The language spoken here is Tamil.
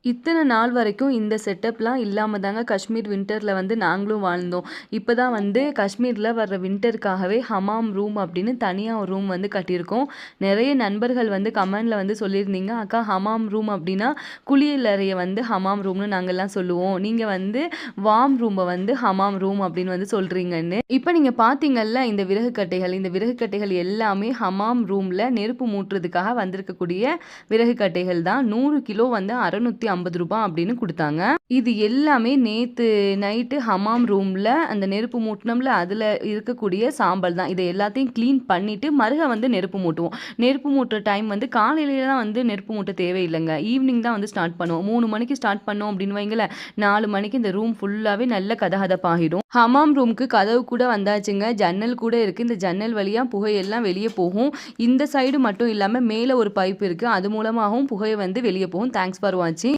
இத்தனை நாள் வரைக்கும் இந்த செட்டப்லாம் இல்லாம தாங்க காஷ்மீர் வின்டர்ல வந்து நாங்களும் வாழ்ந்தோம். இப்ப தான் வந்து காஷ்மீர்ல வர்ற வின்டருக்காகவே ஹமாம் ரூம் அப்படின்னு தனியா ஒரு ரூம் வந்து கட்டியிருக்கோம். நிறைய நண்பர்கள் வந்து கமெண்ட்ல வந்து சொல்லியிருந்தீங்க, "அக்கா ஹமாம் ரூம் அப்படின்னா குளியலறைய வந்து ஹமாம் ரூம்னு நாங்கலாம் சொல்லுவோம். நீங்க வந்து வார்ம் ரூம வந்து ஹமாம் ரூம் அப்படின்னு வந்து சொல்றீங்கன்னு." இப்ப நீங்க பார்த்தீங்கல்ல இந்த விறகு கட்டைகள், இந்த விறகு கட்டைகள் எல்லாமே ஹமாம் ரூம்ல நெருப்பு மூட்டுறதுக்காக வந்திருக்கக்கூடிய விறகு கட்டைகள் தான். 100 கிலோ வந்து ரூ. 650 அப்படின்னு குடுத்தாங்க. இது எல்லாமே நேத்து நைட்டு ஹமாம் ரூம்ல அந்த நெருப்பு மூட்டுனோம்ல, அதுல இருக்கக்கூடிய சாம்பல் தான். இத எல்லாத்தையும் கிளீன் பண்ணிட்டு மறுக வந்து நெருப்பு மூட்டுவோம். நெருப்பு மூட்டுற டைம் வந்து காலையிலலாம் வந்து நெருப்பு மூட்ட தேவையில்லங்க. ஈவினிங் தான் வந்து ஸ்டார்ட் பண்ணுவோம். 3 மணிக்கு ஸ்டார்ட் பண்ணோம் அப்படின்னு வைங்களேன், 4 மணிக்கு இந்த ரூம் ஃபுல்லாவே நல்ல கதகதப்பாகிடும். ஹமாம் ரூமுக்கு கதவு கூட வந்தாச்சுங்க. ஜன்னல் கூட இருக்கு. இந்த ஜன்னல் வழியா புகையெல்லாம் வெளிய போகும். இந்த சைடு மட்டும் இல்லாம மேல ஒரு பைப் இருக்கு. அது மூலமாகவும் புகை வந்து வெளிய போகும். தேங்க்ஸ் ஃபார் வாட்சிங்.